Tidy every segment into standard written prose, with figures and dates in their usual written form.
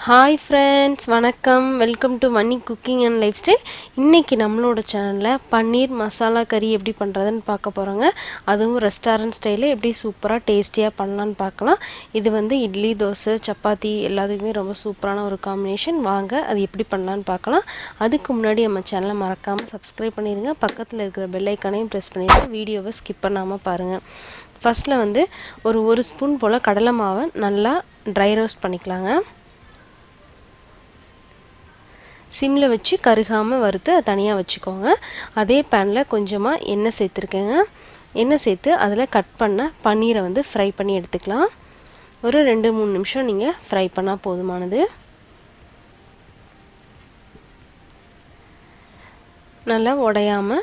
Hi friends, வணக்கம். Welcome to Vani Cooking&Lifestyle. இன்னைக்கு நம்மளோட சேனல்ல பன்னீர் மசாலா கறி எப்படி பண்றதுன்னு பார்க்க போறோங்க. அதுவும் ரெஸ்டாரன்ட் ஸ்டைல்ல எப்படி சூப்பரா டேஸ்டியா பண்ணலாம்னு பார்க்கலாம். இது வந்து இட்லி, தோசை, சப்பாத்தி எல்லாத்துக்குமே ரொம்ப சூப்பரான ஒரு காம்பினேஷன். வாங்க அது எப்படி பண்ணலாம்னு பார்க்கலாம். அதுக்கு முன்னாடி நம்ம சேனலை மறக்காம Subscribe பண்ணிருங்க. பக்கத்துல இருக்கிற பெல் ஐகானையும் பிரஸ் பண்ணிருங்க. வீடியோவை ஸ்கிப் பண்ணாம பாருங்க. ஃபர்ஸ்ட்ல வந்து ஒரு ஸ்பூன் போல கடலை மாவை நல்லா ட்ரை ரோஸ்ட் பண்ணிக்கலாங்க. சிம்ல வச்சு கருகாம வறுத்து தனியா வச்சுக்கோங்க. அதே panல கொஞ்சமா எண்ணெய் சேர்த்திருக்கேங்க. எண்ணெய் சேர்த்து அதில் கட் பண்ண பன்னீரை வந்து ஃப்ரை பண்ணி எடுத்துக்கலாம். ஒரு 2-3 நிமிஷம் நீங்க ஃப்ரை பண்ணா போதுமானது. நல்லா உடையாம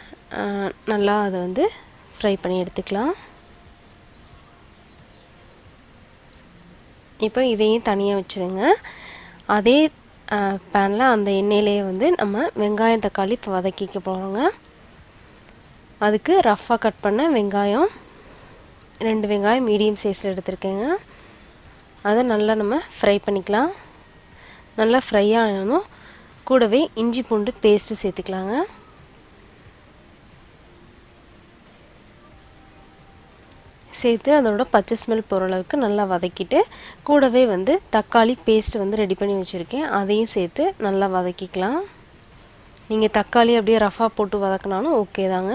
நல்லா அதை வந்து ஃப்ரை பண்ணி எடுத்துக்கலாம். இப்போ இதையும் தனியா வச்சிருங்க. அதே பேன்ல அந்த எண்ணெயிலேயே வந்து நம்ம வெங்காயம் தக்காளி இப்போ வதக்கிக்க போறோங்க. அதுக்கு ரஃப்பா கட் பண்ண வெங்காயம் 2 வெங்காயம் மீடியம் சைஸ்ல எடுத்துர்க்கேங்க. அதை நல்லா நம்ம ஃப்ரை பண்ணிக்கலாம். நல்லா ஃப்ரை ஆனதும் கூடவே இஞ்சி பூண்டு பேஸ்ட் சேர்த்துக்கலாங்க. சேர்த்து அதோட பச்சை ஸ்மெல் போற அளவுக்கு நல்லா வதக்கிட்டு கூடவே வந்து தக்காளி பேஸ்ட் வந்து ரெடி பண்ணி வச்சிருக்கேன். அதையும் சேர்த்து நல்லா வதக்கிக்கலாம். நீங்க தக்காளி அப்படியே ரஃப்பா போட்டு வதக்கினாலும் ஓகே தாங்க.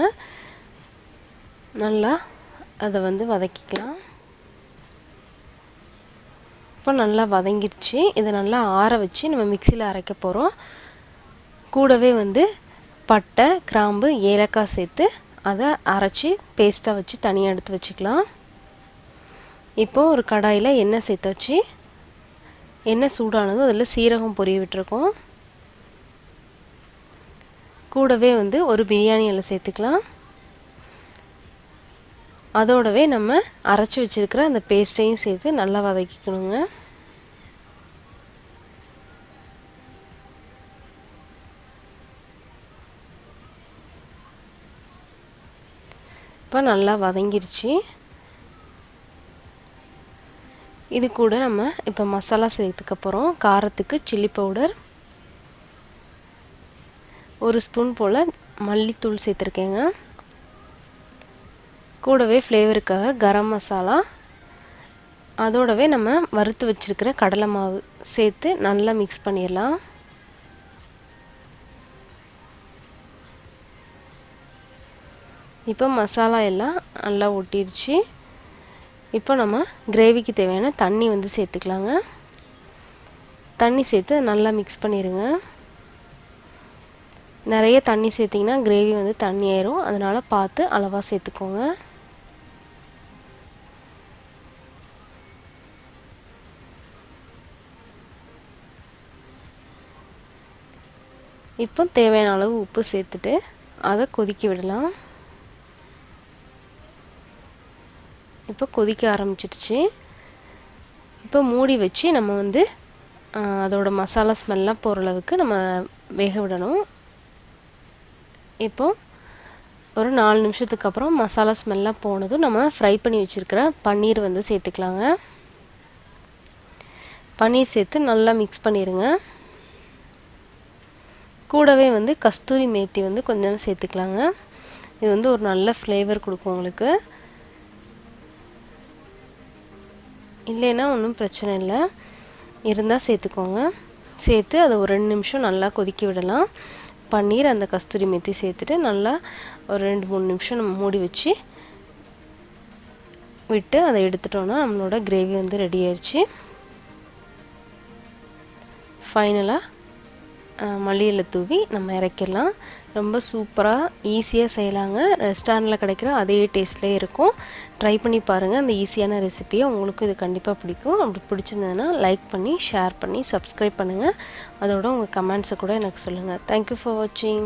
நல்லா அதை வந்து வதக்கிக்கலாம். இப்போ நல்லா வதங்கிருச்சு. இதை நல்லா ஆற வச்சு நம்ம மிக்ஸில அரைக்க போறோம். கூடவே வந்து பட்டை, கிராம்பு, ஏலக்காய் சேர்த்து அதை அரைச்சி பேஸ்டா வச்சு தனியா எடுத்து வச்சுக்கலாம். இப்போ ஒரு கடாயில எண்ணெய் சேர்த்தாச்சு. எண்ணெய் சூடானதும் அதில் சீரகம் பொரிய விட்டுருக்கோம். கூடவே வந்து ஒரு பிரியாணி இலை சேர்த்துக்கலாம். அதோடவே நம்ம அரைச்சி வச்சிருக்கிற அந்த பேஸ்டையும் சேர்த்து நல்லா வதக்கிக்கணுங்க. இப்போ நல்லா வதங்கிருச்சு. இது கூட நம்ம இப்போ மசாலா சேர்த்துக்க போறோம். காரத்துக்கு சில்லி பவுடர் 1 ஸ்பூன் போல மல்லித்தூள் சேர்த்திருக்கேங்க. கூடவே ஃப்ளேவருக்காக கரம் மசாலா, அதோடவே நம்ம வறுத்து வச்சிருக்கிற கடலை மாவு சேர்த்து நல்லா மிக்ஸ் பண்ணிடலாம். இப்போ மசாலா எல்லாம் நல்லா ஒட்டிடுச்சு. இப்போ நம்ம கிரேவிக்கு தேவையான தண்ணி வந்து சேர்த்துக்கலாங்க. தண்ணி சேர்த்து நல்லா மிக்ஸ் பண்ணிருங்க. நிறைய தண்ணி சேர்த்தீங்கன்னா கிரேவி வந்து தண்ணி ஆயிரும். அதனால பார்த்து அளவா சேர்த்துக்கோங்க. இப்போ தேவையான அளவு உப்பு சேர்த்துட்டு அதை கொதிக்க விடலாம். இப்போ கொதிக்க ஆரம்பிச்சிடுச்சு. இப்போ மூடி வச்சு நம்ம வந்து அதோட மசாலா ஸ்மெல்லாம் போற அளவுக்கு நம்ம வேக விடணும். இப்போ ஒரு 4 நிமிஷத்துக்கு அப்புறம் மசாலா ஸ்மெல்லாம் போனதும் நம்ம ஃப்ரை பண்ணி வச்சிருக்கிற பன்னீர் வந்து சேர்த்துக்கலாங்க. பன்னீர் சேர்த்து நல்லா மிக்ஸ் பண்ணிருங்க. கூடவே வந்து கஸ்தூரி மேத்தி வந்து கொஞ்சம் சேர்த்துக்கலாங்க. இது வந்து ஒரு நல்ல ஃப்ளேவர் கொடுக்கும் உங்களுக்கு. இல்லைனா ஒன்றும் பிரச்சனை இல்லை, இருந்தால் சேர்த்துக்கோங்க. சேர்த்து அதை ஒரு 2 நிமிஷம் நல்லா கொதிக்க விடலாம். பன்னீர் அந்த கஸ்தூரி மெத்தி சேர்த்துட்டு நல்லா ஒரு 2-3 நிமிஷம் நம்ம மூடி வச்சு விட்டு அதை எடுத்துட்டோம்னா நம்மளோட கிரேவி வந்து ரெடி ஆயிடுச்சு. ஃபைனலாக மல்லி இலை தூவி நம்ம இறக்கிடலாம். ரொம்ப சூப்பராக ஈஸியாக செய்யலாங்க. ரெஸ்டாரண்ட்டில் கிடைக்கிற அதே டேஸ்ட்லேயே இருக்கும். ட்ரை பண்ணி பாருங்கள். அந்த ஈஸியான ரெசிபியை உங்களுக்கு இது கண்டிப்பாக பிடிக்கும். அப்படி பிடிச்சிருந்ததுன்னா லைக் பண்ணி ஷேர் பண்ணி சப்ஸ்கிரைப் பண்ணுங்கள். அதோட உங்கள் கமெண்ட்ஸை கூட எனக்கு சொல்லுங்கள். தேங்க்யூ ஃபார் வாட்சிங்.